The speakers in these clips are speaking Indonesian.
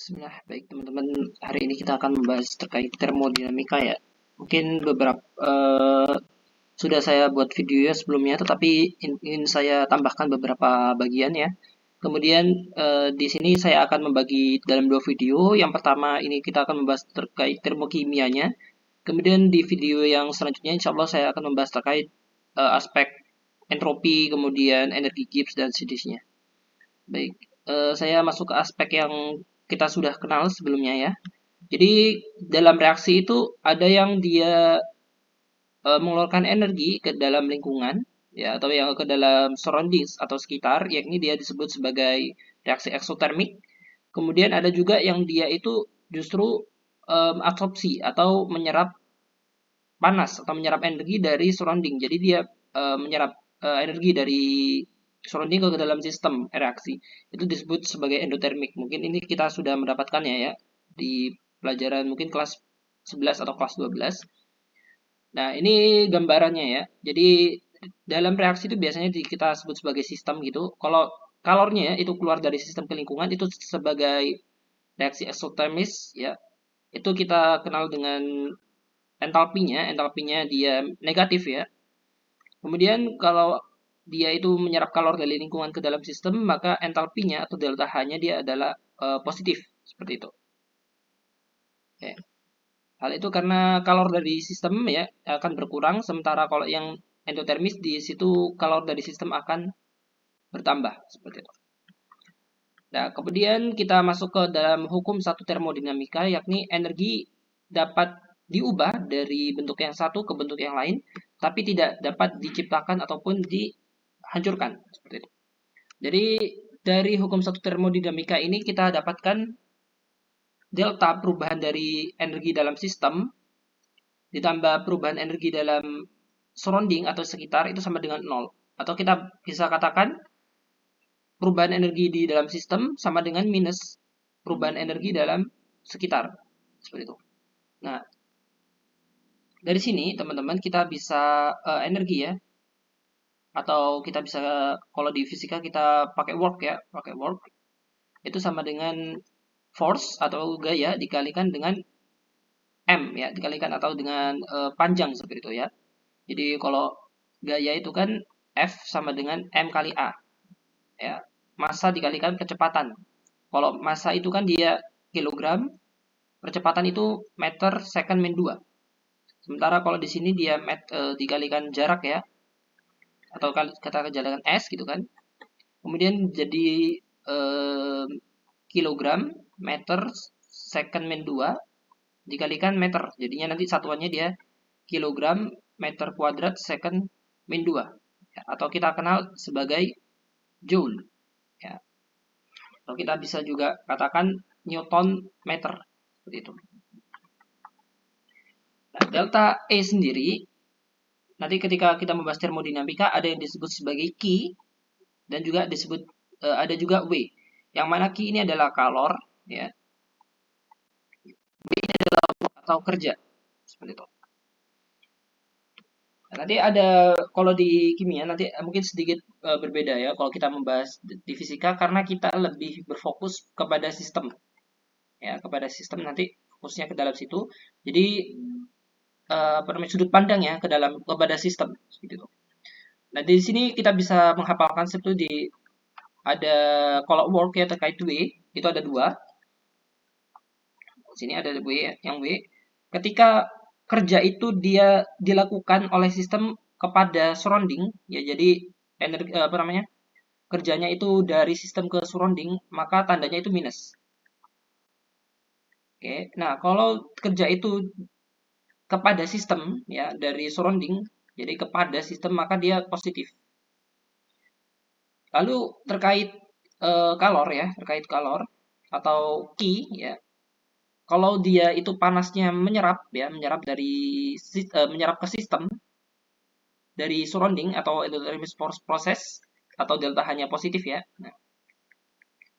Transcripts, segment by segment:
Bismillah, baik teman-teman. Hari ini kita akan membahas terkait termodinamika ya. Mungkin beberapa sudah saya buat videonya sebelumnya, tetapi ingin saya tambahkan beberapa bagian ya. Kemudian di sini saya akan membagi dalam dua video. Yang pertama ini kita akan membahas terkait termokimianya. Kemudian di video yang selanjutnya, insya Allah saya akan membahas terkait aspek entropi, kemudian energi Gibbs dan sejenisnya. Baik, saya masuk ke aspek yang kita sudah kenal sebelumnya ya. Jadi dalam reaksi itu ada yang dia mengeluarkan energi ke dalam lingkungan ya atau yang ke dalam surroundings atau sekitar, yakni dia disebut sebagai reaksi eksotermik. Kemudian ada juga yang dia itu justru absorpsi atau menyerap panas atau menyerap energi dari surrounding. Jadi dia menyerap energi dari surrounding ke dalam sistem reaksi. Itu disebut sebagai endotermik. Mungkin ini kita sudah mendapatkannya ya di pelajaran mungkin kelas 11 atau kelas 12. Nah, ini gambarannya ya. Jadi dalam reaksi itu biasanya kita sebut sebagai sistem gitu. Kalau kalornya itu keluar dari sistem ke lingkungan itu sebagai reaksi eksotermis ya. Itu kita kenal dengan entalpinya dia negatif ya. Kemudian kalau dia itu menyerap kalor dari lingkungan ke dalam sistem, maka entalpinya atau delta H-nya dia adalah positif seperti itu. Oke. Hal itu karena kalor dari sistem ya akan berkurang, sementara kalau yang endotermis di situ kalor dari sistem akan bertambah seperti itu. Nah, kemudian kita masuk ke dalam hukum satu termodinamika, yakni energi dapat diubah dari bentuk yang satu ke bentuk yang lain, tapi tidak dapat diciptakan ataupun dihancurkan seperti itu. Jadi dari hukum satu termodinamika ini kita dapatkan delta perubahan dari energi dalam sistem ditambah perubahan energi dalam surrounding atau sekitar itu sama dengan 0. Atau kita bisa katakan perubahan energi di dalam sistem sama dengan minus perubahan energi dalam sekitar. Seperti itu. Nah, dari sini teman-teman kita bisa energi ya. Atau kita bisa kalau di fisika kita pakai work ya, pakai work. Itu sama dengan force atau gaya dikalikan dengan M ya, dikalikan atau dengan panjang seperti itu ya. Jadi kalau gaya itu kan F sama dengan M kali A ya. Massa dikalikan kecepatan. Kalau massa itu kan dia kilogram, percepatan itu meter second min 2. Sementara kalau di sini dia dikalikan jarak ya, atau kata jalan S gitu kan. Kemudian jadi kilogram, meter second min 2 dikalikan meter. Jadinya nanti satuannya dia kilogram meter kuadrat second min 2. Ya, atau kita kenal sebagai joule. Ya. Atau kita bisa juga katakan Newton meter. Seperti itu. Nah, delta E sendiri, nanti ketika kita membahas termodinamika, ada yang disebut sebagai Q, dan juga disebut ada juga W. Yang mana Q ini adalah kalor, ya. W ini adalah atau kerja. Seperti itu. Nah, nanti ada kalau di kimia nanti mungkin sedikit berbeda ya kalau kita membahas di fisika karena kita lebih berfokus kepada sistem ya kepada sistem nanti fokusnya ke dalam situ. Jadi sudut pandang ya ke dalam kepada sistem seperti itu. Nah di sini kita bisa menghafalkan seperti di ada kalau work ya terkait W itu ada dua. Di sini ada W yang W. Ketika kerja itu dia dilakukan oleh sistem kepada surrounding ya jadi energi kerjanya itu dari sistem ke surrounding maka tandanya itu minus. Oke, nah kalau kerja itu kepada sistem ya dari surrounding jadi kepada sistem maka dia positif. Lalu terkait kalor ya, terkait kalor atau Ki ya. Kalau dia itu panasnya menyerap ya, menyerap dari menyerap ke sistem dari surrounding atau endotermic proses atau delta hanya positif ya. Nah,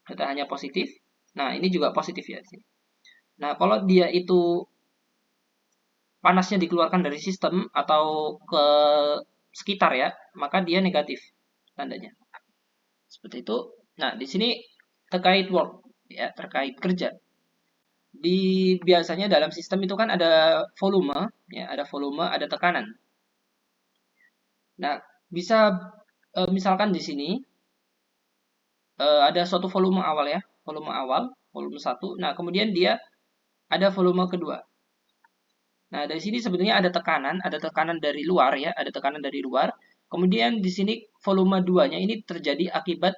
delta hanya positif. Nah, ini juga positif ya di sini. Nah, kalau dia itu panasnya dikeluarkan dari sistem atau ke sekitar ya, maka dia negatif tandanya. Seperti itu. Nah, di sini terkait work ya, terkait kerja. biasanya dalam sistem itu kan ada volume, ya, ada tekanan. Nah, bisa misalkan di sini ada suatu volume awal ya, volume satu. Nah, kemudian dia ada volume kedua. Nah, dari sini sebetulnya ada tekanan dari luar ya, ada tekanan dari luar. Kemudian di sini volume 2-nya ini terjadi akibat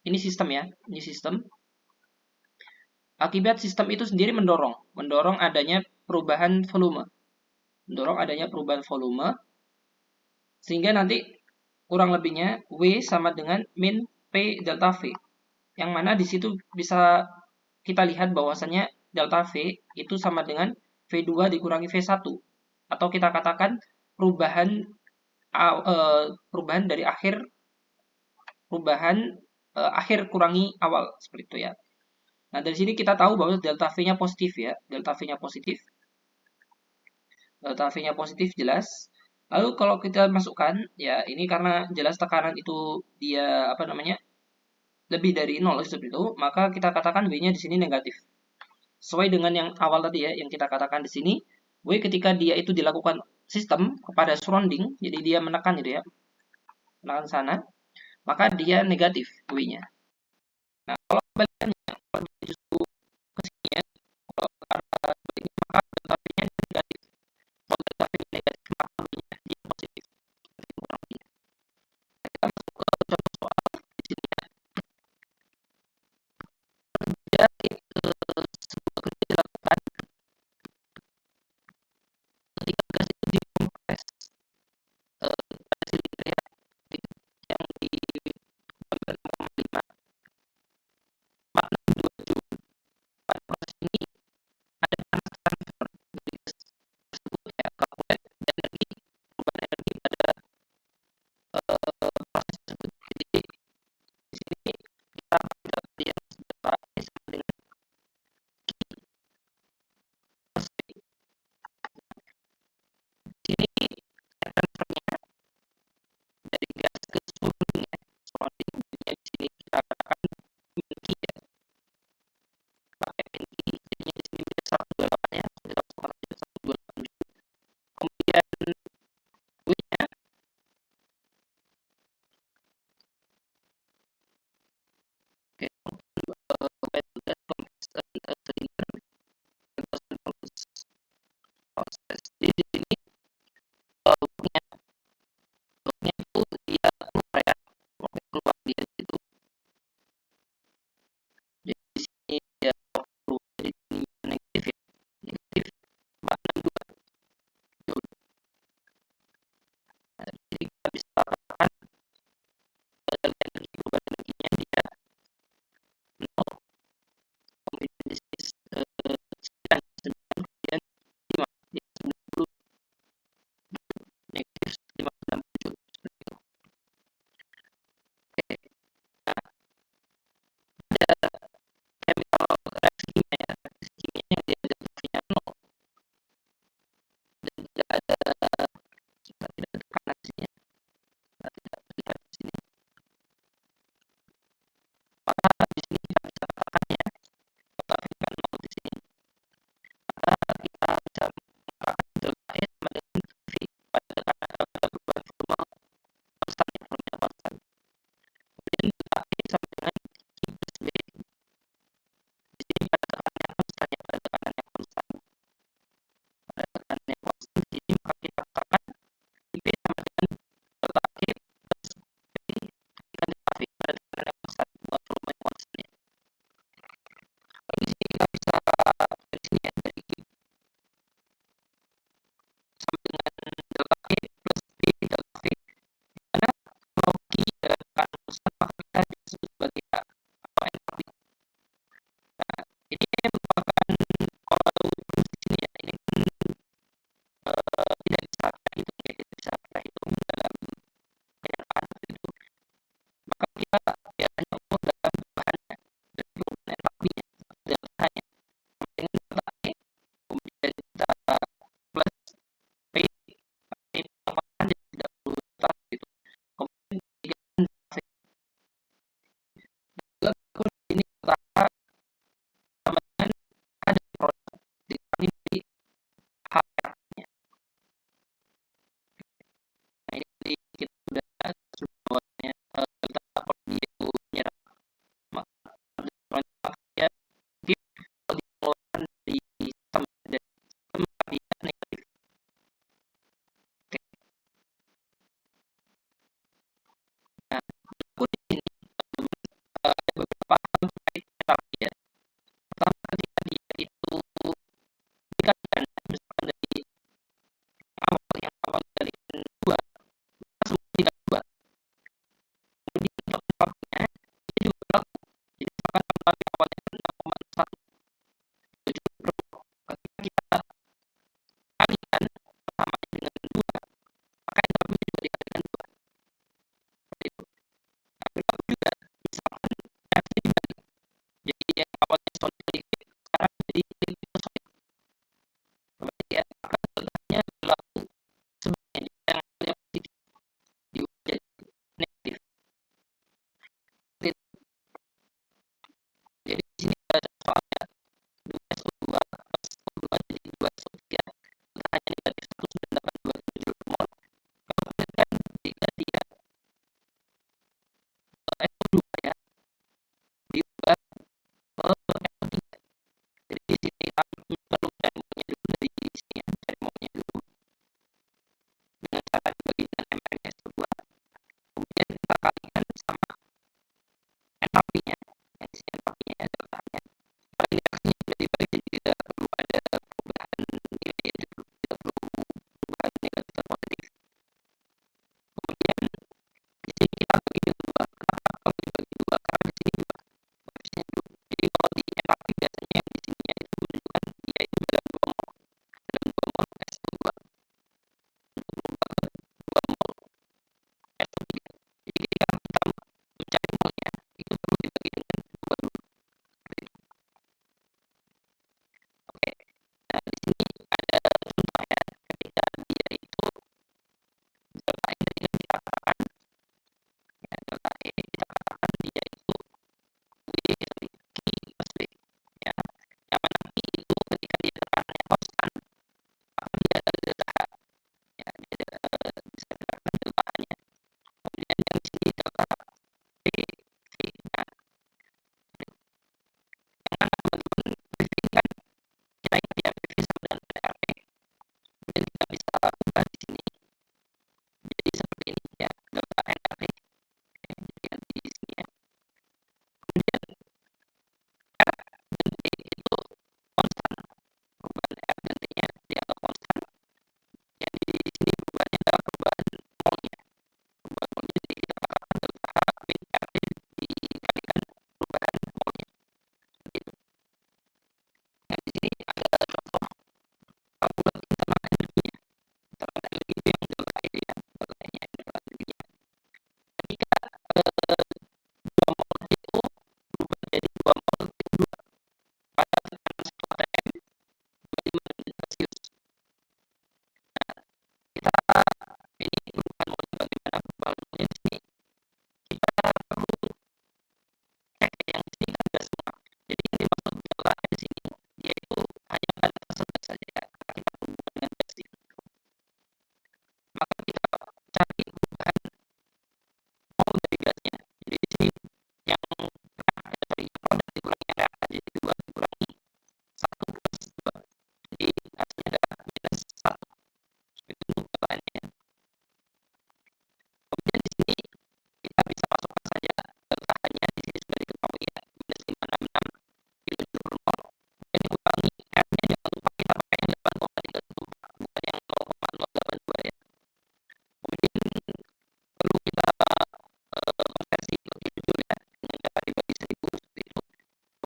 ini sistem ya, ini sistem. Akibat sistem itu sendiri mendorong adanya perubahan volume. Mendorong adanya perubahan volume sehingga nanti kurang lebihnya W sama dengan min P delta V. Yang mana di situ bisa kita lihat bahwasannya delta V itu sama dengan V2 dikurangi V1. Atau kita katakan perubahan perubahan dari akhir kurangi awal seperti itu ya. Nah, dari sini kita tahu bahwa delta V-nya positif ya. Delta V-nya positif. Delta V-nya positif jelas. Lalu kalau kita masukkan ya ini karena jelas tekanan itu dia apa namanya? Lebih dari 0 seperti itu, maka kita katakan W-nya di sini negatif. Sesuai dengan yang awal tadi ya, yang kita katakan di sini, W ketika dia itu dilakukan sistem kepada surrounding, jadi dia menekan gitu ya, menekan sana, maka dia negatif W-nya. Nah, kalau kebalikannya, kalau dia justru ke sini ya, kalau ke arah ini, maka delta V-nya negatif. Kalau delta V-nya negatif, maka W-nya dia positif. Kurang lebihnya. Nah, kita masuk ke contoh soal di sini ya. Jadi, sebuah kerja dilakukan ketika gas itu dikompres pada silinder ya, yang di gambar 6,5 makna 2 joule. Pada proses ini ada panas transfer dari gas tersebut ya ke outlet dan energi perubahan energi pada proses tersebut. Jadi di sini kita dapat yang berapa ini sama dengan plus V. Di sini transfernya dari gas ke surrounding ya, surrounding di sini kita katakan milky ya, pakai milky jadinya di sini bisa 128 ya, 128 kemudian W-nya oke silinder proses. Jadi di sini W-nya itu dia keluar ya, keluar dia itu. Jadi di sini dia keluar jadi negatif ya, negatif 462 joule. Nah, jadi kita bisa katakan energi perubahan energinya dia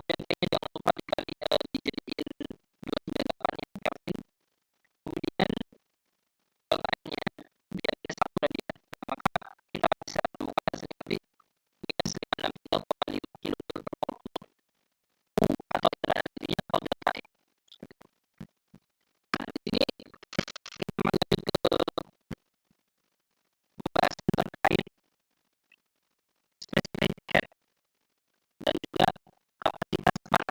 kemudian T-nya jangan lupa dikali dijadiin 298 ya, Kelvin. Kemudian deltanya biarnya 1 radian. Maka kita bisa temukan hasilnya tadi -563,5 kJ per mol atau intinya kalau delta ya. Nah, di sini kita lanjut ke pembahasan terkait specific head dan juga kapasitas panas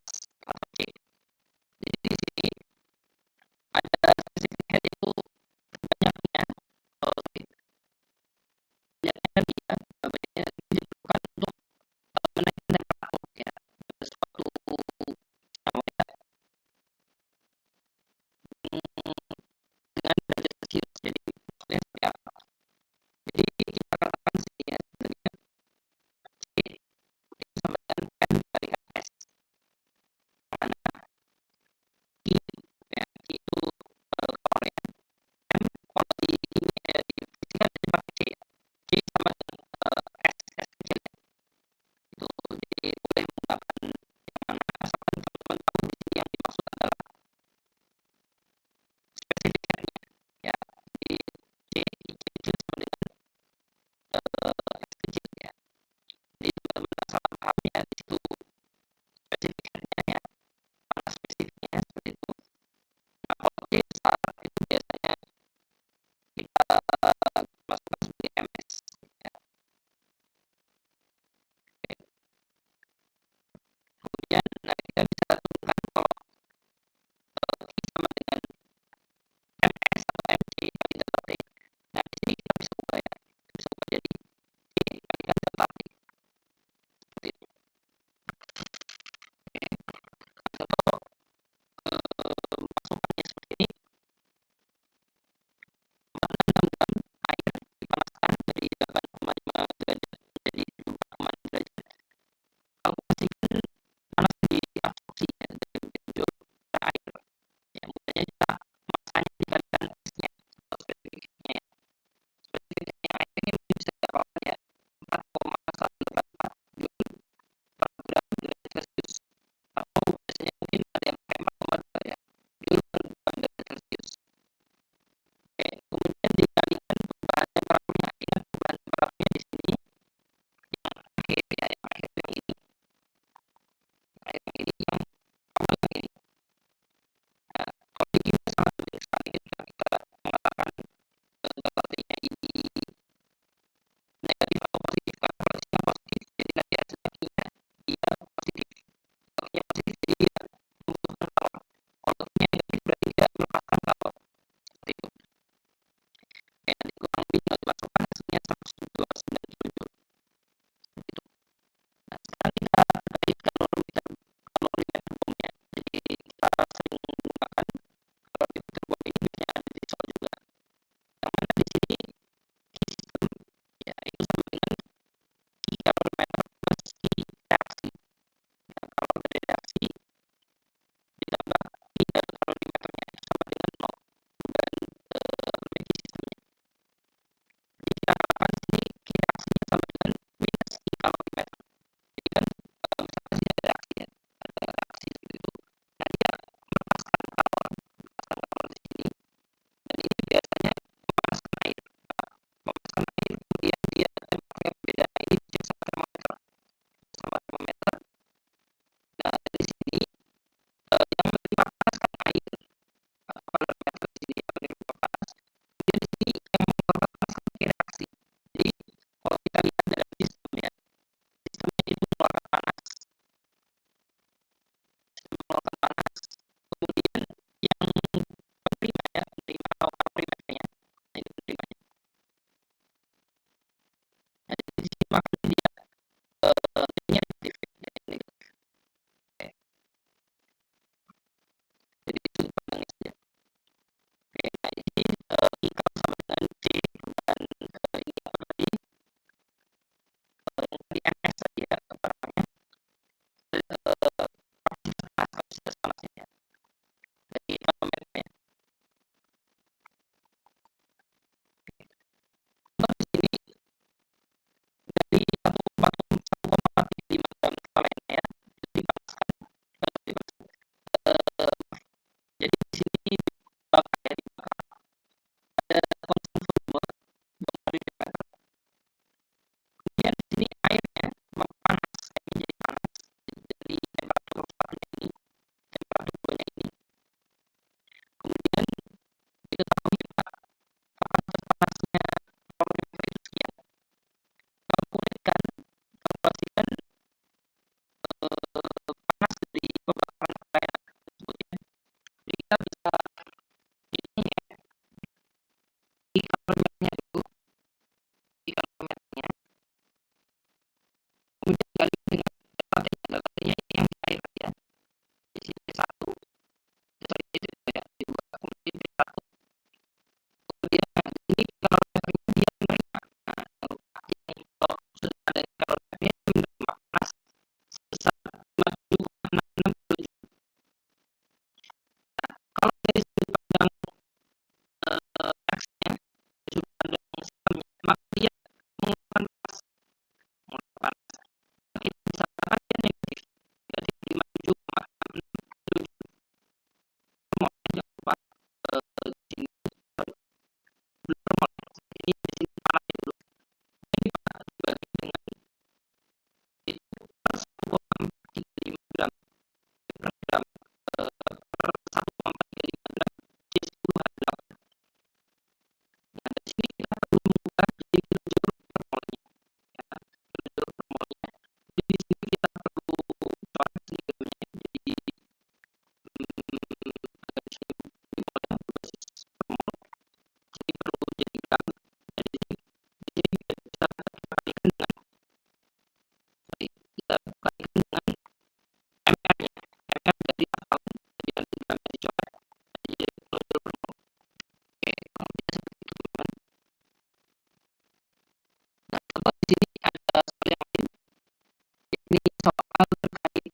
Ini soal terkait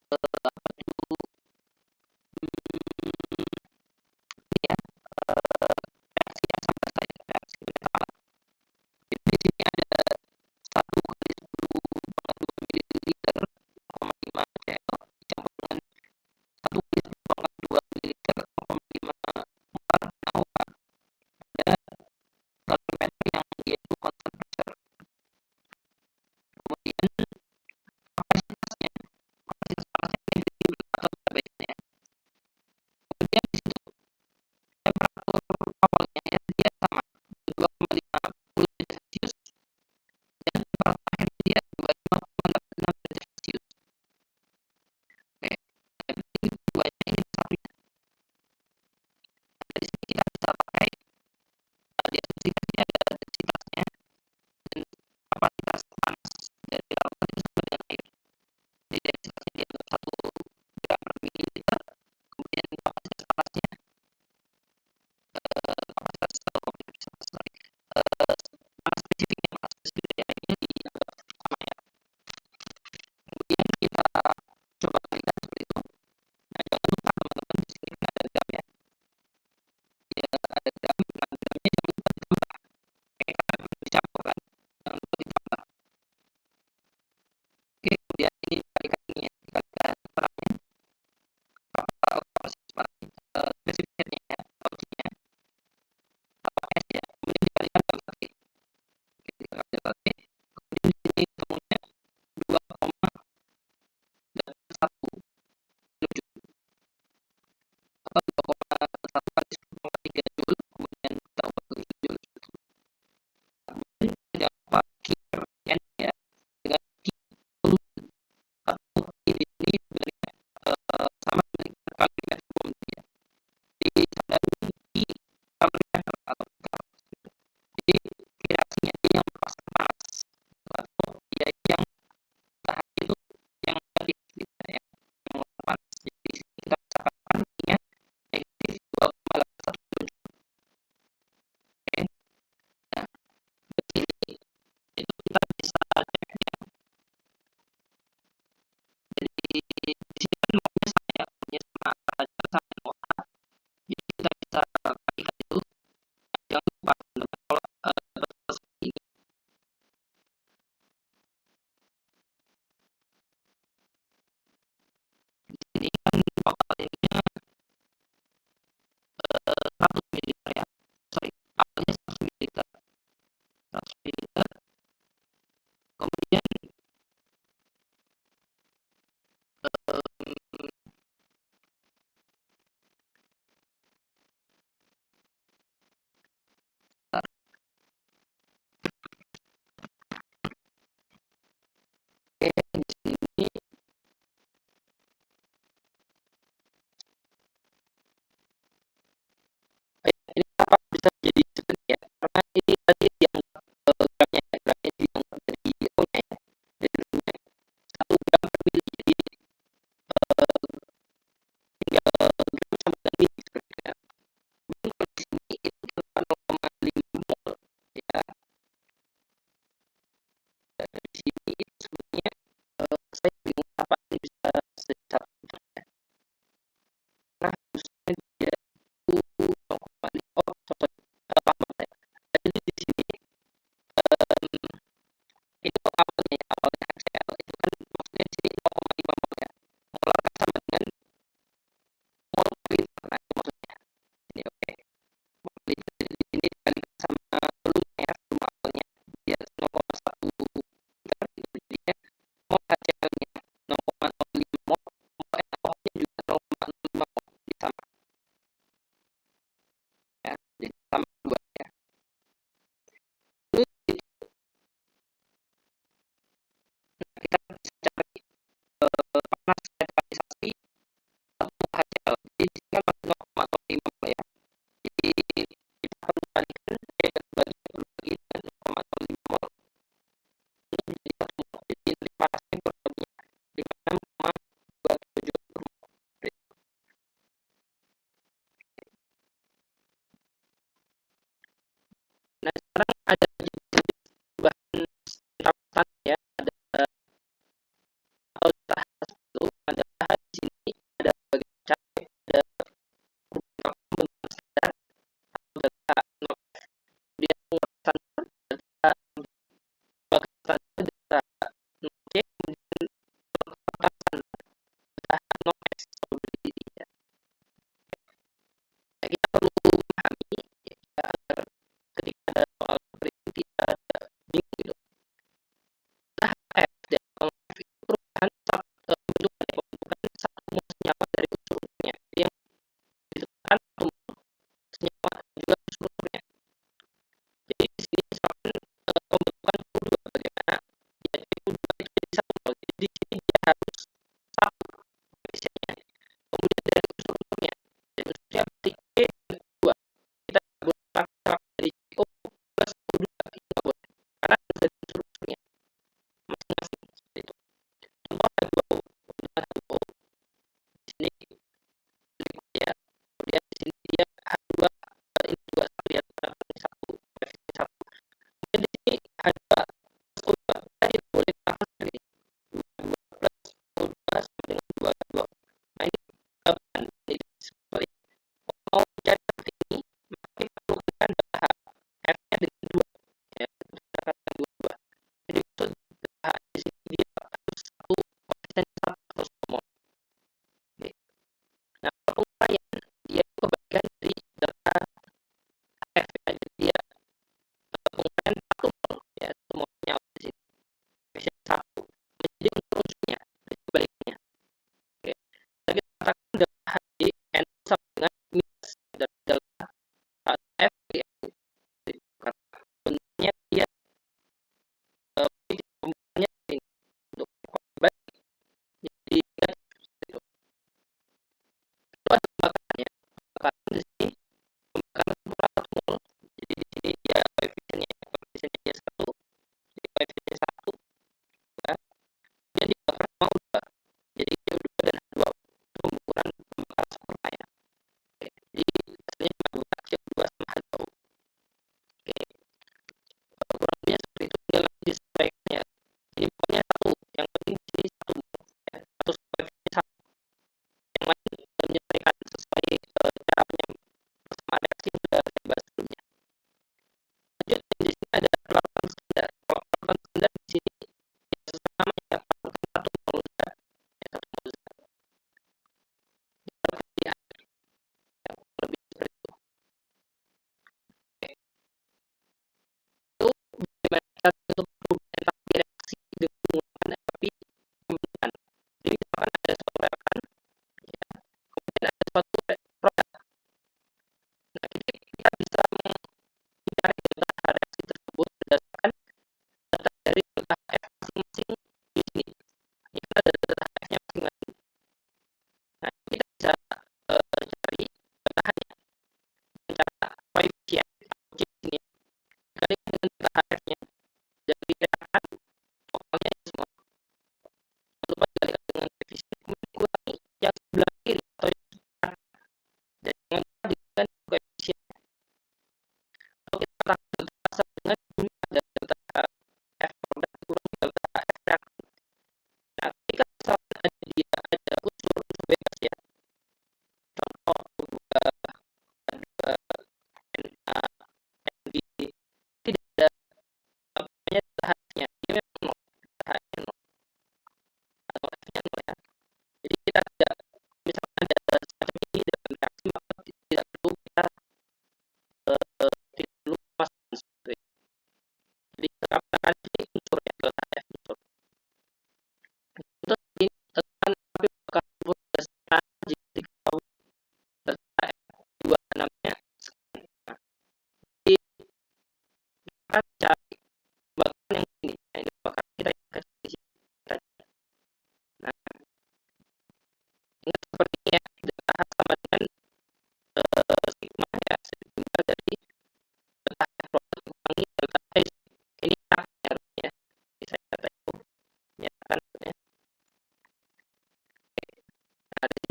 apa itu ya, reaksi asam basa ya, reaksi beta. Jadi di sini ada 1 kali 10 pangkat 2 mililiter 0,5 cl dicampur dengan 1 kali 10 pangkat 2 mililiter 0,5 molar NaOH pada kalorimeter yang yaitu konstan besar. Kemudian apa sih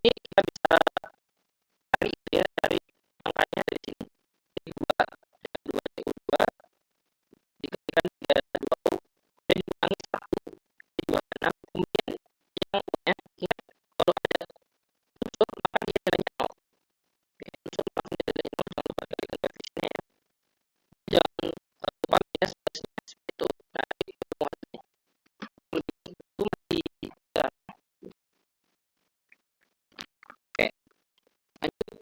Ini kita bisa cari ya, cari angkanya dari sini. Dua, dua, dua, dikalikan 32, dan dikurangi 1, 26. Kemudian yang punya, ingat, kalau ada unsur maka nilainya 0. Unsur maka nilainya 0, jangan lupa kalikan koefisiennya ya. Jangan lupa minus plus seperti itu. Nah, itu muatnya. Lebih itu masih ya. Oke, lanjut.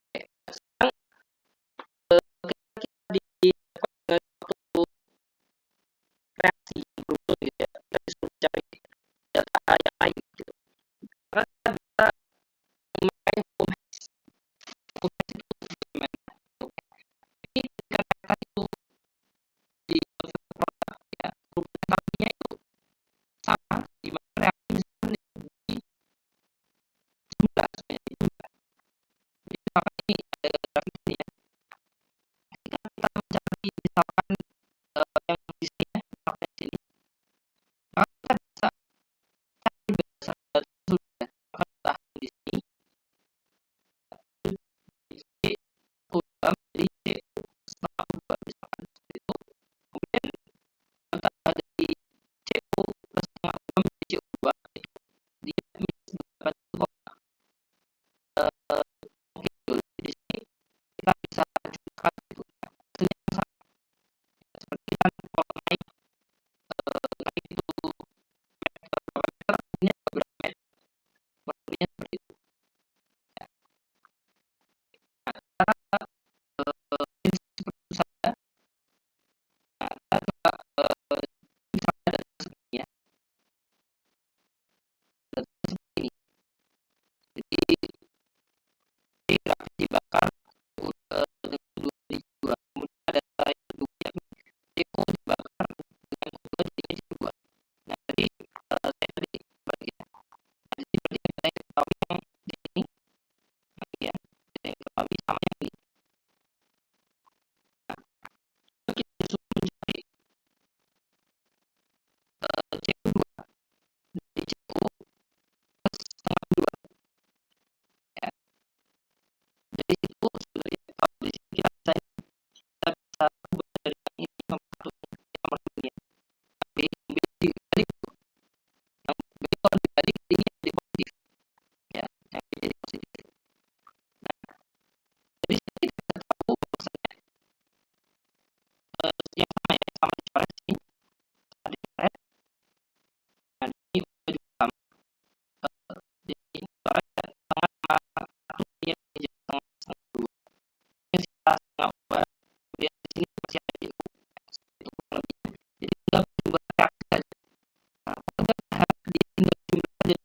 Oke, sekarang kita di waktu reaksi beruntun gitu ya, kita disuruh cari delta A yang lain gitu. Karena kita bisa memakai hukum Hess. Hukum Hess itu gimana? Jadi ketika reaksi itu di produk ya, perubahan terapinya itu sama, di mana reaksi misalkan di jumlah sebenarnya di jumlah. Jadi misalkan ini ada grafik ini ya. Ketika kita mencari misalkan yang di sini ya, misalkan di sini, maka kita bisa cari berdasarkan data tersebut ya. Maka tahan di sini C ubah menjadi C setengah ubah misalkan seperti itu. Kemudian data dari CO plus setengah ubah menjadi C ubah itu dia minus 8 mungkin dulu di sini kita bisa jumlahkan gitu ya. Hasilnya sama seperti kan kalau naik naik itu meter per meter hasilnya berapa meter kurang lebihnya seperti itu ya. Nah, cara prinsip seperti itu saja. Nah, kita coba misalnya data seperti ini ya, data seperti ini. Jadi di grafik dibakar dengan kedua dijual, kemudian ada yang kedua yakni CO dibakar dengan kedua jadinya C2. Nah, tadi saya tadi bagi ya. Nah, jadi berarti kita yang ketahui yang di sini nanti ya, kita yang ketahui sama yang ini. Nah, kita disuruh mencari CO2 dari CO plus setengah 2 ya. Dari situ sebenarnya kalau di sini kita bisa ubah dari yang ini nomor satu nomor duanya. B dibalik yang B kalau dibalik ini jadi positif ya, yang B jadi positif. Nah, dari sini kita bisa tahu bahwasanya yang sama ya, sama dicoret sini, sama dicoret. Nah, ini juga sama. Jadi ini dicoret ya, setengah sama satu ini jadi setengah setengah dua. Ini sisa setengah dua. Kemudian di sini masih ada di U. Itu kurang lebih. Jadi tinggal jumlah reaksi saja. Nah, tinggal jumlah saja.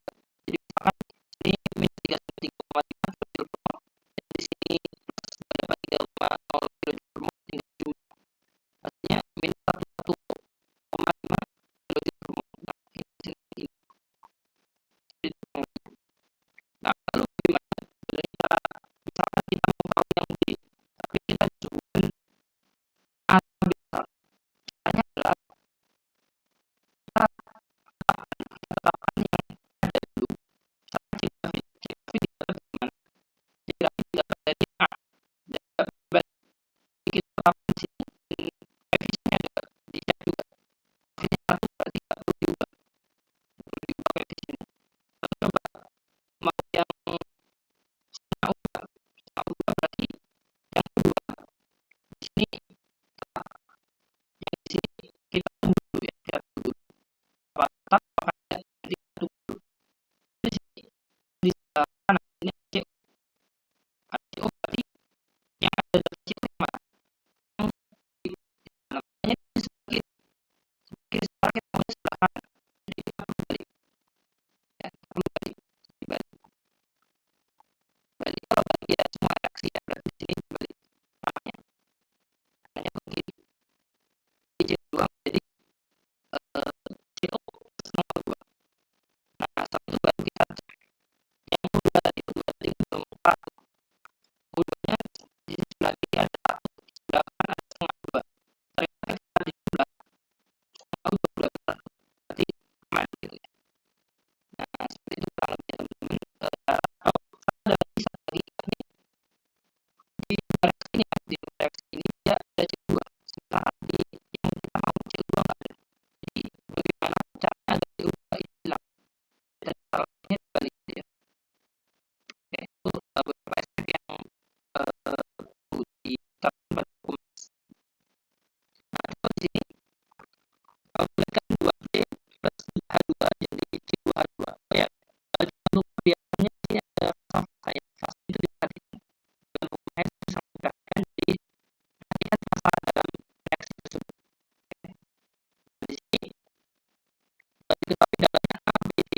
diketahui dalamnya A, B, C.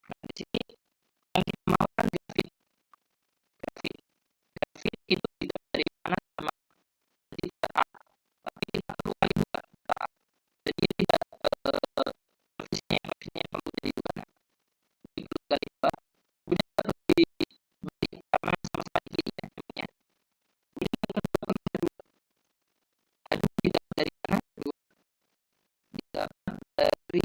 Nah, di sini yang kita mau kan grafit. Grafit, grafit itu tidak dari mana sama jadi A, tapi kita perlu kali dua A. Jadi tidak koefisiennya perlu jadi dua. Nah, jadi perlu kali dua. Kemudian dapat dibalik karena sama-sama tinggi ya namanya. Kemudian yang kedua kedua didapat dari mana? Kedua didapat dari